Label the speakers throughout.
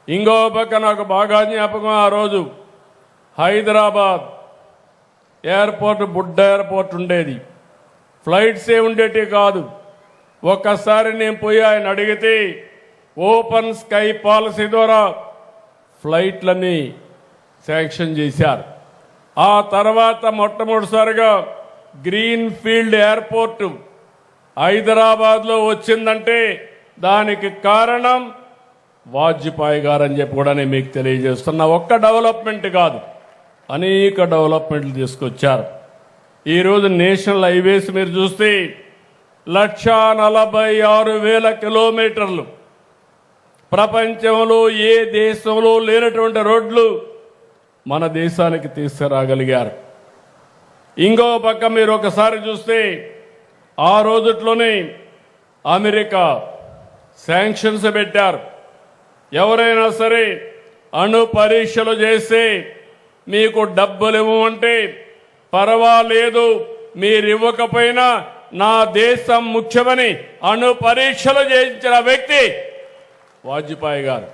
Speaker 1: ఇంకో పక్క నాకు బాగా జ్ఞాపకం, ఆ రోజు హైదరాబాద్ ఎయిర్పోర్ట్ బుడ్డ ఎయిర్పోర్ట్ ఉండేది, ఫ్లైట్స్ ఉండేటి కాదు. ఒక్కసారి నేను పోయి ఆయన అడిగితే ఓపెన్ స్కై పాలసీ ద్వారా ఫ్లైట్లని శాంక్షన్ చేశారు. ఆ తర్వాత మొట్టమొదటిసారిగా గ్రీన్ ఫీల్డ్ ఎయిర్పోర్ట్ హైదరాబాద్లో వచ్చిందంటే దానికి కారణం వాజ్పేయి గారు అని చెప్పి కూడా నేను మీకు తెలియజేస్తున్నా. ఒక్క డెవలప్మెంట్ కాదు, అనేక డెవలప్మెంట్లు తీసుకొచ్చారు. ఈరోజు నేషనల్ హైవేస్ మీరు చూస్తే 1,46,000 కిలోమీటర్లు, ప్రపంచంలో ఏ దేశంలో లేనటువంటి రోడ్లు మన దేశానికి తీసుకురాగలిగారు. ఇంకో పక్క మీరు ఒకసారి చూస్తే ఆ రోజుట్లోనే అమెరికా శాంక్షన్స్ పెట్టారు. ఎవరైనా సరే అణు పరీక్షలు చేస్తే మీకు డబ్బులు ఇవ్వమంటే పర్వాలేదు, మీరు ఇవ్వకపోయినా నా దేశం ముఖ్యమని అణు పరీక్షలు చేయించిన వ్యక్తి వాజ్పేయి గారు.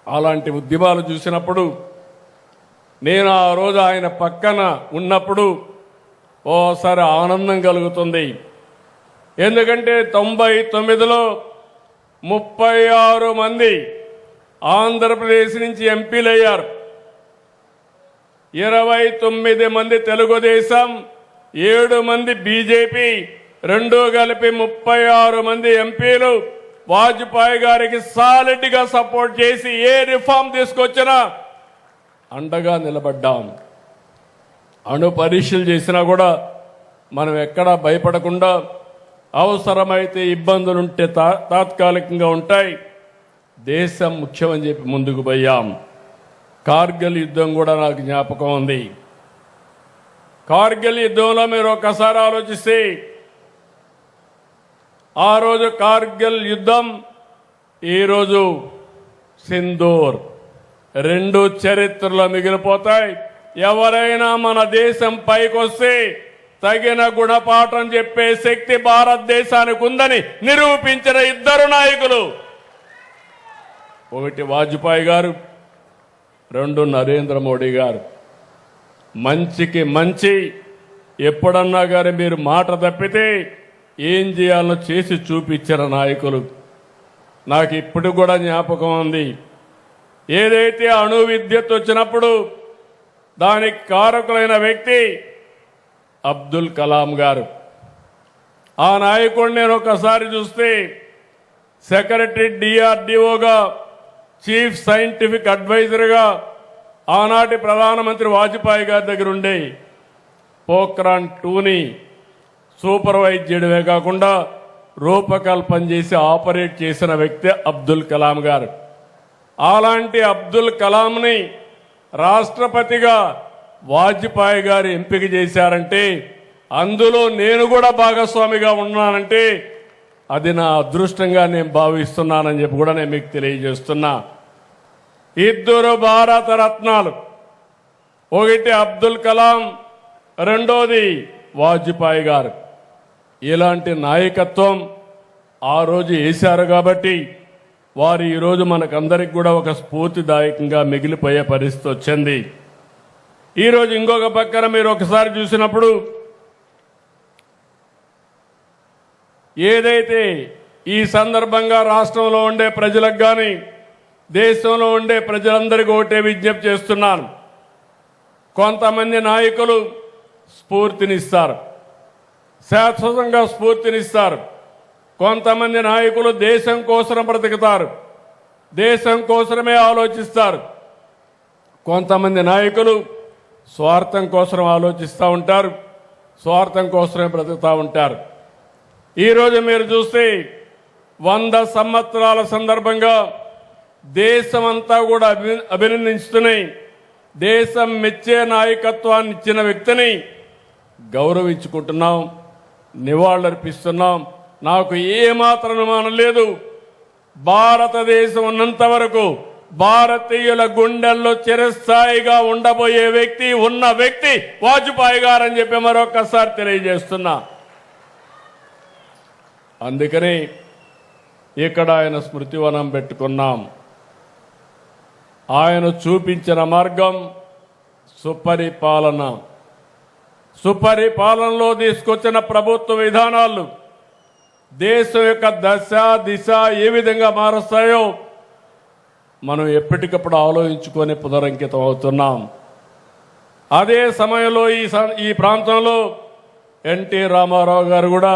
Speaker 1: అలాంటి ఉద్యమాలు చూసినప్పుడు నేను ఆ రోజు ఆయన పక్కన ఉన్నప్పుడు ఓసారి ఆనందం కలుగుతుంది. ఎందుకంటే 99లో 36 మంది ఆంధ్రప్రదేశ్ నుంచి ఎంపీలయ్యారు, 29 మంది తెలుగుదేశం, 7 మంది బీజేపీ, 2 కలిపి 36 మంది ఎంపీలు వాజ్పేయి గారికి సాలిడ్ గా సపోర్ట్ చేసి ఏ రిఫార్మ్ తీసుకొచ్చినా అండగా నిలబడ్డాం. అణు పరీక్షలు చేసినా కూడా మనం ఎక్కడా భయపడకుండా అవసరమైతే ఇబ్బందులుంటే తాత్కాలికంగా ఉంటాయి, దేశం ముఖ్యమని చెప్పి ముందుకు పోయాం. కార్గిల్ యుద్ధం కూడా నాకు జ్ఞాపకం ఉంది. కార్గిల్ యుద్ధంలో మీరు ఒకసారి ఆలోచిస్తే ఆ రోజు కార్గిల్ యుద్ధం, ఈరోజు సింధూర్, 2 చరిత్రలో మిగిలిపోతాయి. ఎవరైనా మన దేశం పైకొస్తే తగిన గుణపాఠం చెప్పే శక్తి భారతదేశానికి ఉందని నిరూపించిన 2 నాయకులు, ఒకటి వాజ్పేయి గారు, 2 నరేంద్ర మోడీ గారు. మంచికి మంచి, ఎప్పుడన్నా గారి మీరు మాట తప్పితే ఏం చేయాలో చేసి చూపించిన నాయకులు. నాకు ఇప్పుడు కూడా జ్ఞాపకం ఉంది, ఏదైతే అణు విద్యుత్ వచ్చినప్పుడు దానికి కారకులైన వ్యక్తి అబ్దుల్ కలాం గారు. ఆ నాయకుడిని నేను ఒకసారి చూస్తే సెక్రటరీ డిఆర్డిఓగా, చీఫ్ సైంటిఫిక్ అడ్వైజర్గా ఆనాటి ప్రధానమంత్రి వాజ్పేయి గారి దగ్గర ఉండే పోఖ్రాన్ 2ని సూపర్వైజ్ చేయడమే కాకుండా రూపకల్పన చేసి ఆపరేట్ చేసిన వ్యక్తి అబ్దుల్ కలాం గారు. అలాంటి అబ్దుల్ కలాంని రాష్ట్రపతిగా వాజ్పేయి గారు ఎంపిక చేశారంటే అందులో నేను కూడా భాగస్వామిగా ఉన్నానంటే అది నా అదృష్టంగా నేను భావిస్తున్నానని చెప్పి కూడా నేను మీకు తెలియజేస్తున్నా. 2 భారత రత్నాలు, ఒకటి అబ్దుల్ కలాం, రెండోది వాజ్పేయి గారు. ఇలాంటి నాయకత్వం ఆ రోజు వేశారు కాబట్టి వారు ఈరోజు మనకందరికి కూడా ఒక స్ఫూర్తిదాయకంగా మిగిలిపోయే పరిస్థితి వచ్చింది. ఈరోజు ఇంకొక పక్కన మీరు ఒకసారి చూసినప్పుడు ఏదైతే ఈ సందర్భంగా రాష్ట్రంలో ఉండే ప్రజలకు కానీ దేశంలో ఉండే ప్రజలందరికీ ఒకటే విజ్ఞప్తి చేస్తున్నాను. కొంతమంది నాయకులు స్ఫూర్తినిస్తారు, శాశ్వతంగా స్ఫూర్తినిస్తారు. కొంతమంది నాయకులు దేశం కోసం బ్రతుకుతారు, దేశం కోసమే ఆలోచిస్తారు. కొంతమంది నాయకులు స్వార్థం కోసం ఆలోచిస్తూ ఉంటారు, స్వార్థం కోసమే బ్రతుకుతూ ఉంటారు. ఈరోజు మీరు చూస్తే 100 సంవత్సరాల సందర్భంగా దేశమంతా కూడా అభినందిస్తున్నాయి. దేశం మెచ్చే నాయకత్వాన్ని ఇచ్చిన వ్యక్తిని గౌరవించుకుంటున్నాం, నివాళులర్పిస్తున్నాం. నాకు ఏమాత్రం అనుమానం లేదు, భారతదేశం ఉన్నంత వరకు భారతీయుల గుండెల్లో చిరస్థాయిగా ఉండబోయే వ్యక్తి, ఉన్న వ్యక్తి వాజ్పేయి గారు అని చెప్పి మరొకసారి తెలియజేస్తున్నా. అందుకని ఇక్కడ ఆయన స్మృతివనం పెట్టుకున్నాం. ఆయన చూపించిన మార్గం సుపరిపాలన. సుపరిపాలనలో తీసుకొచ్చిన ప్రభుత్వ విధానాలు దేశం యొక్క దశ దిశ ఏ విధంగా మారుస్తాయో మనం ఎప్పటికప్పుడు ఆలోచించుకొని పునరంకితం అవుతున్నాం. అదే సమయంలో ఈ ప్రాంతంలో ఎన్టీ రామారావు గారు కూడా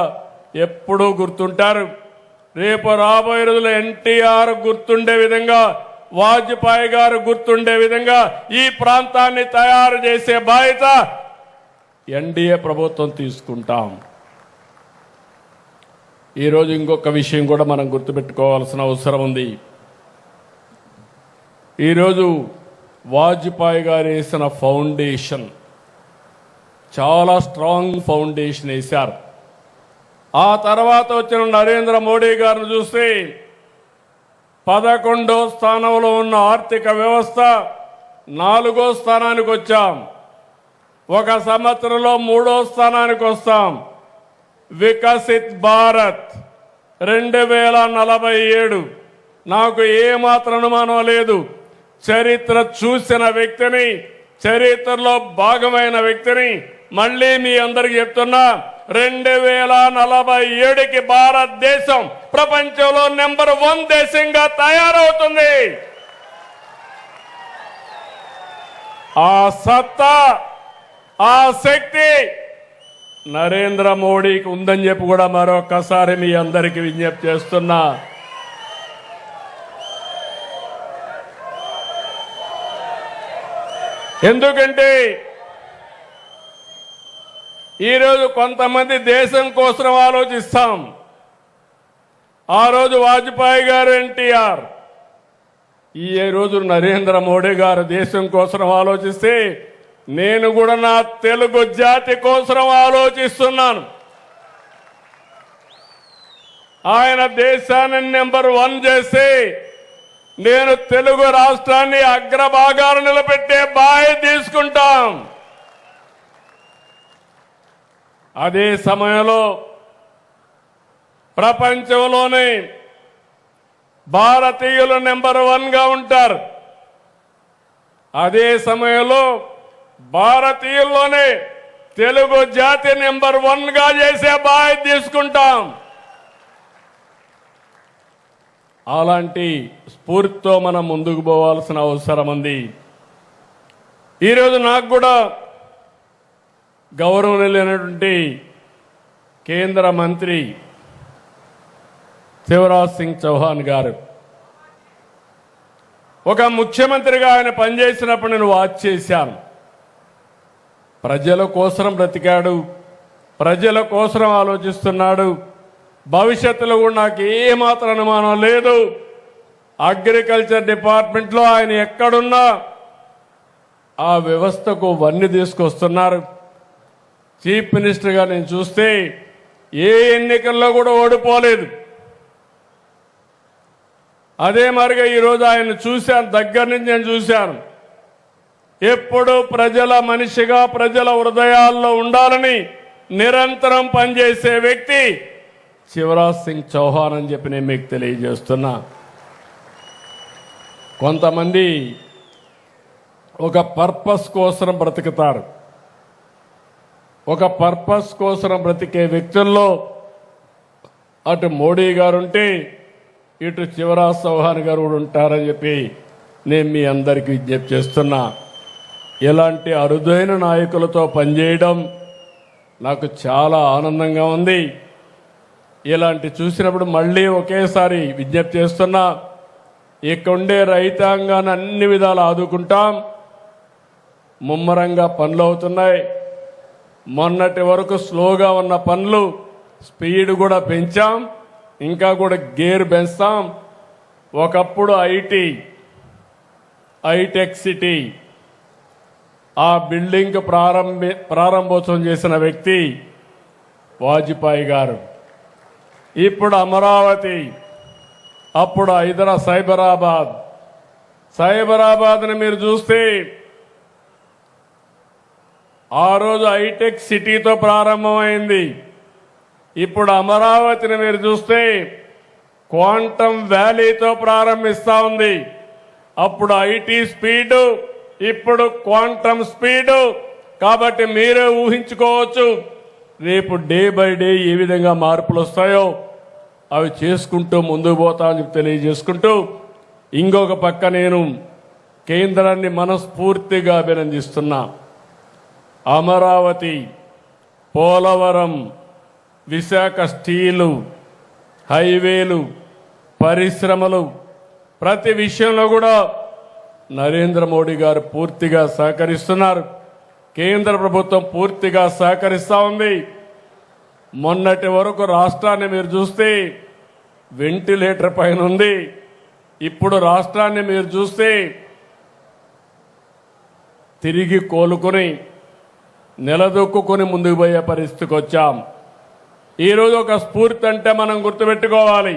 Speaker 1: ఎప్పుడూ గుర్తుంటారు. రేపు రాబోయే రోజుల్లో ఎన్టీఆర్ గుర్తుండే విధంగా, వాజ్పేయి గారు గుర్తుండే విధంగా ఈ ప్రాంతాన్ని తయారు చేసే బాధ్యత ఎన్డీఏ ప్రభుత్వం తీసుకుంటాం. ఈరోజు ఇంకొక విషయం కూడా మనం గుర్తుపెట్టుకోవాల్సిన అవసరం ఉంది. ఈరోజు వాజ్పేయి గారు వేసిన ఫౌండేషన్ చాలా స్ట్రాంగ్ ఫౌండేషన్ వేశారు. ఆ తర్వాత వచ్చిన నరేంద్ర మోడీ గారిని చూస్తే 11వ స్థానంలో ఉన్న ఆర్థిక వ్యవస్థ 4వ స్థానానికి వచ్చాం. ఒక సంవత్సరంలో 3వ స్థానానికి వస్తాం. వికసిత్ భారత్ 2047 నాకు ఏమాత్రం అనుమానం లేదు. చరిత్ర చూసిన వ్యక్తిని, చరిత్రలో భాగమైన వ్యక్తిని మళ్ళీ మీ అందరికీ చెప్తున్నా, 2047కి భారతదేశం ప్రపంచంలో నెంబర్ 1 దేశంగా తయారవుతుంది. ఆ సత్తా, ఆ శక్తి నరేంద్ర మోడీకి ఉందని చెప్పి కూడా మరొకసారి మీ అందరికీ విజ్ఞప్తి చేస్తున్నా. ఎందుకంటే ఈరోజు కొంతమంది దేశం కోసం ఆలోచిస్తాం. ఆ రోజు వాజ్పేయి గారు, ఎన్టీఆర్, ఈ రోజు నరేంద్ర మోడీ గారు దేశం కోసం ఆలోచిస్తే నేను కూడా నా తెలుగు జాతి కోసం ఆలోచిస్తున్నాను. ఆయన దేశాన్ని నెంబర్ 1 చేసి నేను తెలుగు రాష్ట్రాన్ని అగ్రభాగాలు నిలబెట్టే బాధ్యత తీసుకుంటాం. అదే సమయంలో ప్రపంచంలోనే భారతీయులు నెంబర్ 1గా ఉంటారు. అదే సమయంలో భారతీయుల్లోనే తెలుగు జాతి నెంబర్ 1గా చేసే బాధ్యత తీసుకుంటాం. అలాంటి స్ఫూర్తితో మనం ముందుకు పోవాల్సిన అవసరం ఉంది. ఈరోజు నాకు కూడా గౌరవనీయులైనటువంటి కేంద్ర మంత్రి శివరాజ్ సింగ్ చౌహాన్ గారు, ఒక ముఖ్యమంత్రిగా ఆయన పనిచేసినప్పుడు నేను వాచ్ చేశాను. ప్రజల కోసం బ్రతికాడు, ప్రజల కోసం ఆలోచిస్తున్నాడు. భవిష్యత్తులో కూడా నాకు ఏమాత్రం అనుమానం లేదు. అగ్రికల్చర్ డిపార్ట్మెంట్లో ఆయన ఎక్కడున్నా ఆ వ్యవస్థకు వన్నీ తీసుకొస్తున్నారు. చీఫ్ మినిస్టర్గా నేను చూస్తే ఏ ఎన్నికల్లో కూడా ఓడిపోలేదు. అదే మరిగా ఈరోజు ఆయన చూశాను, దగ్గర నుంచి నేను చూశాను. ఎప్పుడు ప్రజల మనిషిగా ప్రజల హృదయాల్లో ఉండాలని నిరంతరం పనిచేసే వ్యక్తి శివరాజ్ సింగ్ చౌహాన్ అని చెప్పి నేను మీకు తెలియజేస్తున్నా. కొంతమంది ఒక పర్పస్ కోసం బ్రతుకుతారు. ఒక పర్పస్ కోసం బ్రతికే వ్యక్తుల్లో అటు మోడీ గారు ఉంటే ఇటు శివరాజ్ చౌహాన్ గారు కూడా ఉంటారని చెప్పి నేను మీ అందరికీ విజ్ఞప్తి చేస్తున్నా. ఇలాంటి అరుదైన నాయకులతో పనిచేయడం నాకు చాలా ఆనందంగా ఉంది. ఇలాంటి చూసినప్పుడు మళ్ళీ ఒకేసారి విజ్ఞప్తి చేస్తున్నా, ఇక్కడుండే రైతాంగాన్ని అన్ని విధాలు ఆదుకుంటాం. ముమ్మరంగా పనులు అవుతున్నాయి. మొన్నటి వరకు స్లోగా ఉన్న పనులు స్పీడ్ కూడా పెంచాం, ఇంకా కూడా గేర్ పెంచుతాం. ఒకప్పుడు హైటెక్ సిటీ ఆ బిల్డింగ్ ప్రారంభోత్సవం చేసిన వ్యక్తి వాజ్పేయి గారు. ఇప్పుడు అమరావతి, అప్పుడు సైబరాబాద్ని మీరు చూస్తే ఆ రోజు హైటెక్ సిటీతో ప్రారంభమైంది. ఇప్పుడు అమరావతిని మీరు చూస్తే క్వాంటమ్ వ్యాలీతో ప్రారంభిస్తా ఉంది. అప్పుడు ఐటీ స్పీడు, ఇప్పుడు క్వాంటమ్ స్పీడు. కాబట్టి మీరే ఊహించుకోవచ్చు రేపు డే బై డే ఏ విధంగా మార్పులు వస్తాయో అవి చేసుకుంటూ ముందుకు పోతామని తెలియజేసుకుంటూ, ఇంకొక పక్క నేను కేంద్రాన్ని మనస్ఫూర్తిగా అభినందిస్తున్నా. అమరావతి, పోలవరం, విశాఖ స్టీలు, హైవేలు, పరిశ్రమలు ప్రతి విషయంలో కూడా నరేంద్ర మోడీ గారు పూర్తిగా సహకరిస్తున్నారు. కేంద్ర ప్రభుత్వం పూర్తిగా సహకరిస్తా ఉంది. మొన్నటి వరకు రాష్ట్రాన్ని మీరు చూస్తే వెంటిలేటర్ పైన ఉంది. ఇప్పుడు రాష్ట్రాన్ని మీరు చూస్తే తిరిగి కోలుకొని నిలదొక్కుని ముందుకు పోయే పరిస్థితికి వచ్చాం. ఈరోజు ఒక స్ఫూర్తి అంటే మనం గుర్తుపెట్టుకోవాలి.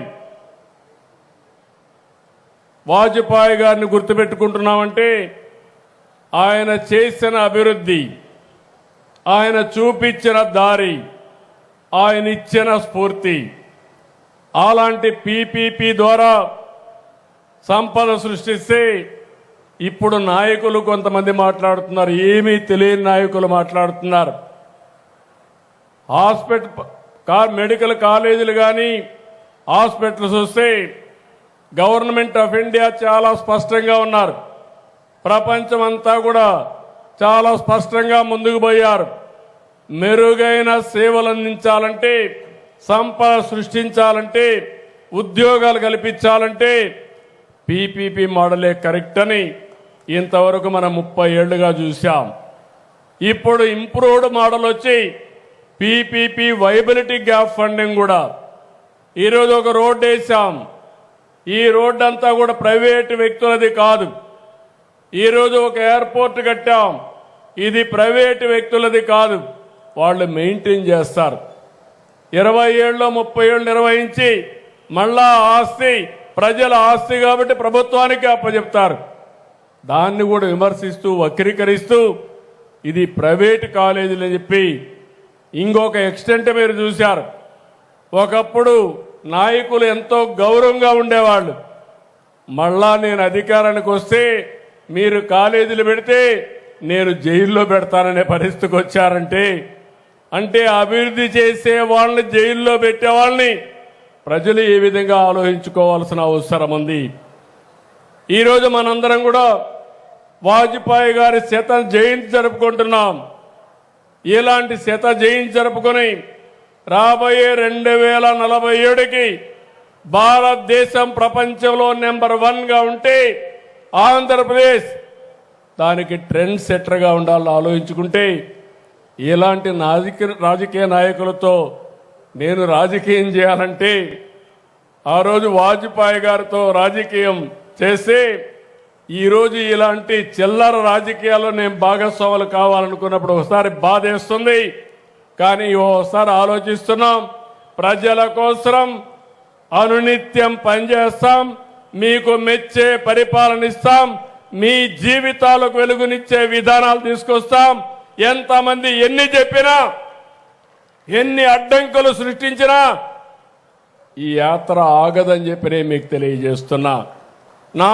Speaker 1: వాజ్పేయి గారిని గుర్తుపెట్టుకుంటున్నామంటే ఆయన చేసిన అభివృద్ధి, ఆయన చూపించిన దారి, ఆయన ఇచ్చిన స్ఫూర్తి. అలాంటి పీపీపీ ద్వారా సంపద సృష్టిస్తే ఇప్పుడు నాయకులు కొంతమంది మాట్లాడుతున్నారు, ఏమీ తెలియని నాయకులు మాట్లాడుతున్నారు. మెడికల్ కాలేజీలు కానీ హాస్పిటల్స్ వస్తే గవర్నమెంట్ ఆఫ్ ఇండియా చాలా స్పష్టంగా ఉన్నారు. ప్రపంచమంతా కూడా చాలా స్పష్టంగా ముందుకు పోయారు. మెరుగైన సేవలు అందించాలంటే, సంపద సృష్టించాలంటే, ఉద్యోగాలు కల్పించాలంటే పీపీపీ మోడలే కరెక్ట్ అని ఇంతవరకు మనం 30 ఏళ్లుగా చూశాం. ఇప్పుడు ఇంప్రూవ్డ్ మోడల్ వచ్చి పీపీపీ వైబిలిటీ గ్యాప్ ఫండింగ్ కూడా. ఈరోజు ఒక రోడ్డు వేసాం. ఈ రోడ్డు అంతా కూడా ప్రైవేటు వ్యక్తులది కాదు. ఈరోజు ఒక ఎయిర్పోర్ట్ కట్టాం. ఇది ప్రైవేటు వ్యక్తులది కాదు, వాళ్ళు మెయింటైన్ చేస్తారు. 20 ఏళ్ళు 30 ఏళ్ళు నిర్వహించి మళ్ళా ఆస్తి ప్రజల ఆస్తి కాబట్టి ప్రభుత్వానికి అప్పచెప్తారు. దాన్ని కూడా విమర్శిస్తూ వక్రీకరిస్తూ ఇది ప్రైవేటు కాలేజీలు అని చెప్పి ఇంకొక ఎక్స్టెంట్ మీరు చూశారు. ఒకప్పుడు నాయకులు ఎంతో గౌరవంగా ఉండేవాళ్ళు. మళ్ళా నేను అధికారానికి వస్తే మీరు కాలేజీలు పెడితే నేను జైల్లో పెడతాననే పరిస్థితికి వచ్చారంటే, అంటే అభివృద్ధి చేసే వాళ్ళని జైల్లో పెట్టే వాళ్ళని ప్రజలు ఏ విధంగా ఆలోచించుకోవాల్సిన అవసరం ఉంది. ఈరోజు మనందరం కూడా వాజ్పేయి గారి శత జయంతి జరుపుకుంటున్నాం. ఇలాంటి శత జయంతి జరుపుకొని రాబోయే 2047కి భారతదేశం ప్రపంచంలో నెంబర్ 1గా ఉంటే ఆంధ్రప్రదేశ్ దానికి ట్రెండ్ సెట్టర్గా ఉండాలని ఆలోచించుకుంటే, ఇలాంటి రాజకీయ నాయకులతో నేను రాజకీయం చేయాలంటే ఆ రోజు వాజ్పేయి గారితో రాజకీయం చేస్తే ఈరోజు ఇలాంటి చిల్లర రాజకీయాల్లో నేను భాగస్వాములు కావాలనుకున్నప్పుడు ఒకసారి బాధేస్తుంది. కానీ ఓసారి ఆలోచిస్తున్నాం, ప్రజల కోసం అనునిత్యం పనిచేస్తాం, మీకు మెచ్చే పరిపాలన ఇస్తాం, మీ జీవితాలకు వెలుగునిచ్చే విధానాలు తీసుకొస్తాం. ఎంతమంది ఎన్ని చెప్పినా, ఎన్ని అడ్డంకులు సృష్టించినా ఈ యాత్ర ఆగదని చెప్పి నేను మీకు తెలియజేస్తున్నా. నా